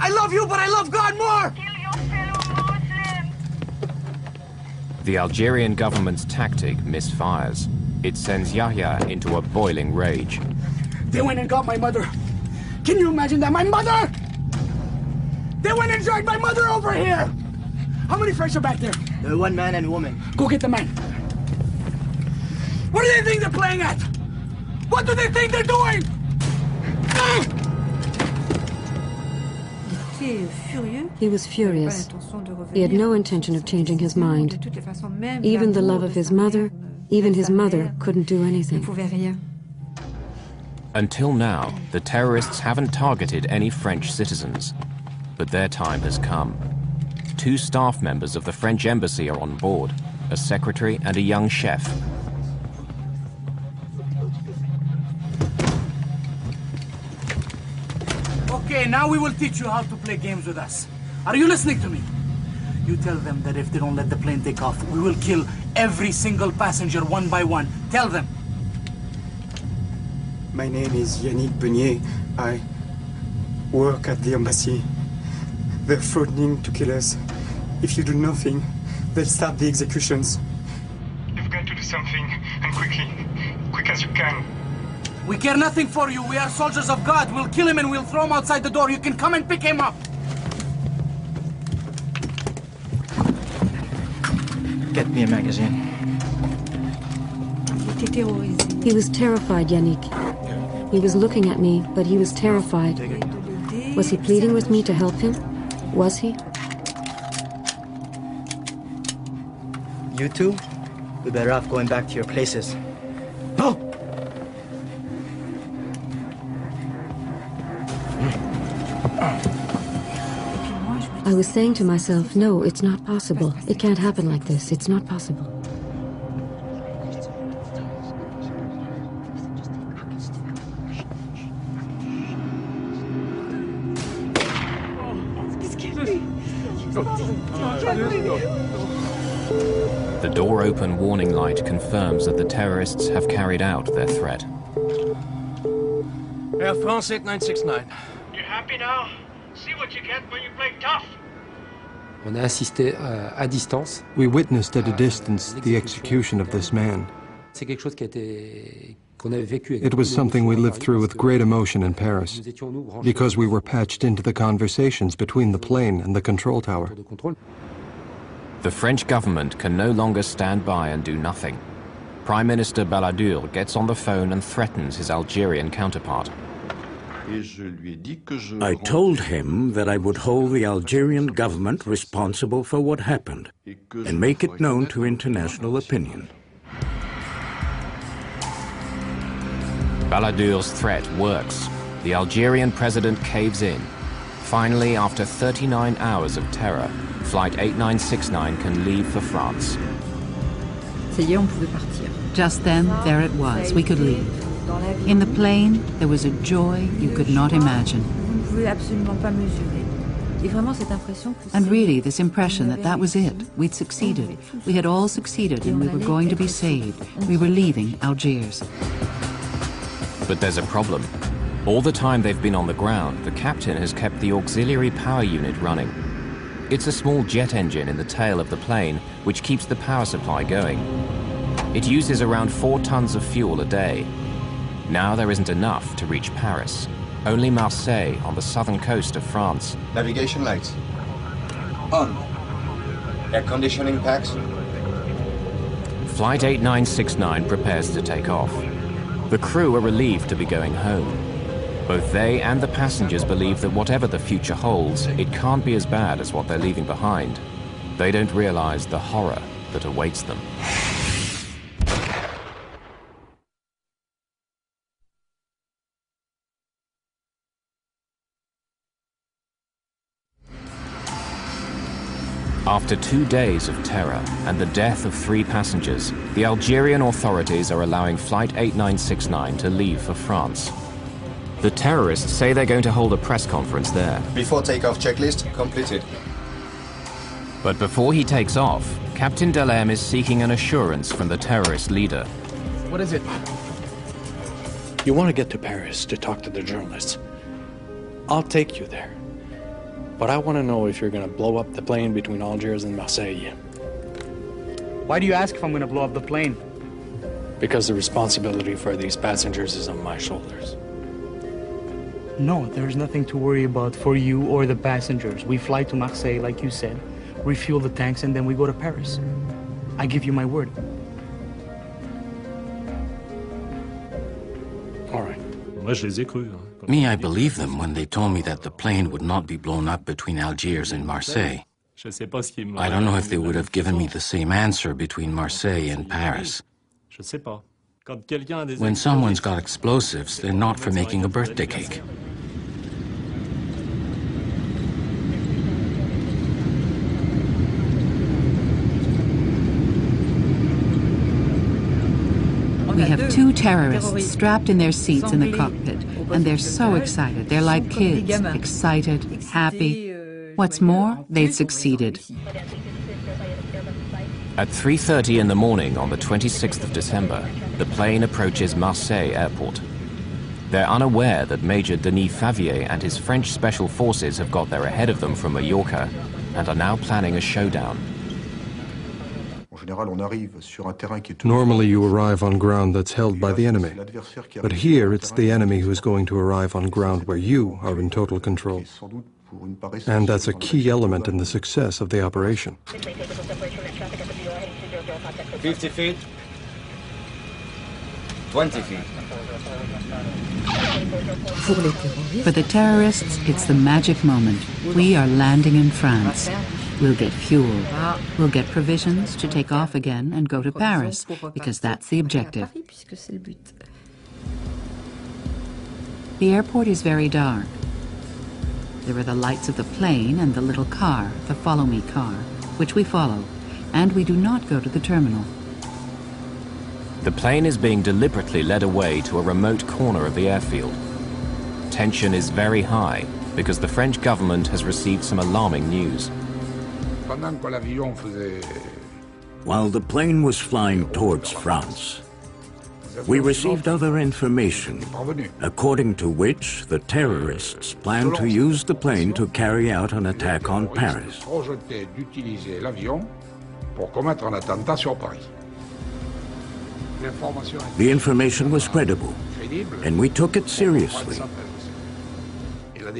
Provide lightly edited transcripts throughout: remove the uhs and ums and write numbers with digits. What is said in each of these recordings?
I love you, but I love God more! Kill your fellow Muslims! The Algerian government's tactic misfires. It sends Yahya into a boiling rage. They went and got my mother. Can you imagine that? My mother! They went and dragged my mother over here! How many French are back there? One man and woman. Go get the man. What do they think they're playing at? What do they think they're doing? He was furious. He had no intention of changing his mind. Even the love of his mother, even his mother couldn't do anything. Until now, the terrorists haven't targeted any French citizens. But their time has come. 2 staff members of the French embassy are on board, a secretary and a young chef. Okay, now we will teach you how to play games with us. Are you listening to me? You tell them that if they don't let the plane take off, we will kill every single passenger one by one. Tell them. My name is Yannick Beunier. I work at the embassy. They're threatening to kill us. If you do nothing, they'll start the executions. You've got to do something, and quickly. Quick as you can. We care nothing for you. We are soldiers of God. We'll kill him and we'll throw him outside the door. You can come and pick him up. Get me a magazine. He was terrified, Yannick. He was looking at me, but he was terrified. Was he pleading with me to help him? Was he? You two, we're better off going back to your places. No! I was saying to myself, no, it's not possible. It can't happen like this. It's not possible. The door-open warning light confirms that the terrorists have carried out their threat. Air France 8969. You happy now? See what you get when you play tough. On a assisté à distance. We witnessed at a distance the execution of this man. C'est quelque chose qui a été qu'on avait vécu. It was something we lived through with great emotion in Paris, because we were patched into the conversations between the plane and the control tower. The French government can no longer stand by and do nothing. Prime Minister Balladur gets on the phone and threatens his Algerian counterpart. I told him that I would hold the Algerian government responsible for what happened and make it known to international opinion. Balladur's threat works. The Algerian president caves in. Finally, after 39 hours of terror, Flight 8969 can leave for France. Just then, there it was. We could leave. In the plane, there was a joy you could not imagine. And really, this impression that that was it. We'd succeeded. We had all succeeded and we were going to be saved. We were leaving Algiers. But there's a problem. All the time they've been on the ground, the captain has kept the auxiliary power unit running. It's a small jet engine in the tail of the plane which keeps the power supply going. It uses around 4 tons of fuel a day. Now there isn't enough to reach Paris. Only Marseille on the southern coast of France. Navigation lights. On. Air conditioning packs. Flight 8969 prepares to take off. The crew are relieved to be going home. Both they and the passengers believe that whatever the future holds, it can't be as bad as what they're leaving behind. They don't realize the horror that awaits them. After 2 days of terror and the death of 3 passengers, the Algerian authorities are allowing Flight 8969 to leave for France. The terrorists say they're going to hold a press conference there. Before takeoff checklist completed. But before he takes off, Captain Delem is seeking an assurance from the terrorist leader. What is it? You want to get to Paris to talk to the journalists. I'll take you there. But I want to know if you're going to blow up the plane between Algiers and Marseille. Why do you ask if I'm going to blow up the plane? Because the responsibility for these passengers is on my shoulders. No, there's nothing to worry about for you or the passengers. We fly to Marseille, like you said, refuel the tanks, and then we go to Paris. I give you my word. All right. Me, I believed them when they told me that the plane would not be blown up between Algiers and Marseille. I don't know if they would have given me the same answer between Marseille and Paris. When someone's got explosives, they're not for making a birthday cake. We have two terrorists strapped in their seats in the cockpit, and they're so excited. They're like kids, excited, happy. What's more, they'd succeeded. At 3:30 in the morning on the 26th of December, the plane approaches Marseille Airport. They're unaware that Major Denis Favier and his French special forces have got there ahead of them from Mallorca and are now planning a showdown. Normally you arrive on ground that's held by the enemy, but here it's the enemy who's going to arrive on ground where you are in total control. And that's a key element in the success of the operation. 50 feet. 20 feet. For the terrorists, it's the magic moment. We are landing in France. We'll get fuel. We'll get provisions to take off again and go to Paris, because that's the objective. The airport is very dark. There are the lights of the plane and the little car, the Follow Me car, which we follow, and we do not go to the terminal. The plane is being deliberately led away to a remote corner of the airfield. Tension is very high because the French government has received some alarming news. While the plane was flying towards France, we received other information, according to which the terrorists plan to use the plane to carry out an attack on Paris. The information was credible, and we took it seriously.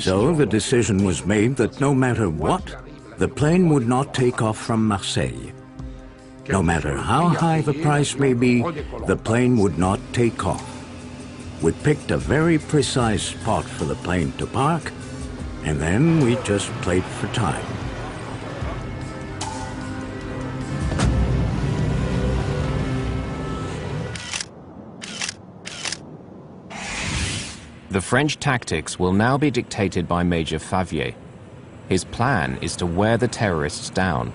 So the decision was made that no matter what, the plane would not take off from Marseille. No matter how high the price may be, the plane would not take off. We picked a very precise spot for the plane to park, and then we just played for time. The French tactics will now be dictated by Major Favier. His plan is to wear the terrorists down.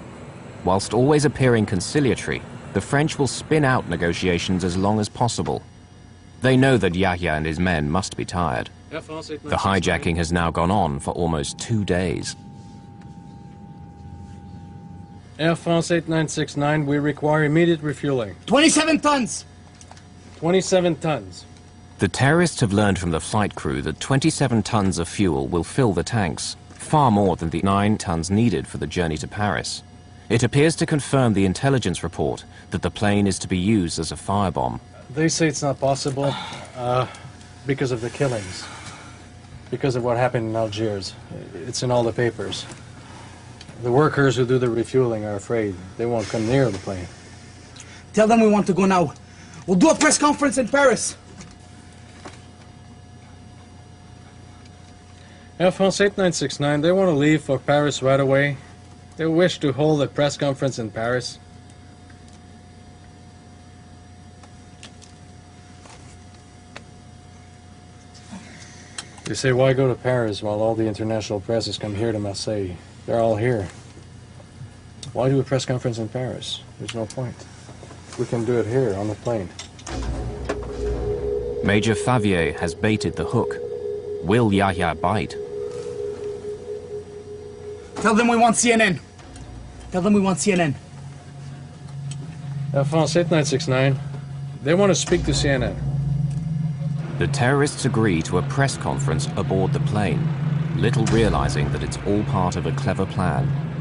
Whilst always appearing conciliatory, the French will spin out negotiations as long as possible. They know that Yahya and his men must be tired. The hijacking has now gone on for almost 2 days. Air France 8969, we require immediate refueling. 27 tons! 27 tons. The terrorists have learned from the flight crew that 27 tons of fuel will fill the tanks, far more than the 9 tons needed for the journey to Paris. It appears to confirm the intelligence report that the plane is to be used as a firebomb. They say it's not possible because of the killings, because of what happened in Algiers. It's in all the papers. The workers who do the refueling are afraid. They won't come near the plane. Tell them we want to go now. We'll do a press conference in Paris. Air France 8969, they want to leave for Paris right away. They wish to hold a press conference in Paris. They say, why go to Paris while all the international press has come here to Marseille? They're all here. Why do a press conference in Paris? There's no point. We can do it here on the plane. Major Favier has baited the hook. Will Yahya bite? Tell them we want CNN. Tell them we want CNN. Air France 8969, they want to speak to CNN. The terrorists agree to a press conference aboard the plane. little realizing that it's all part of a clever plan.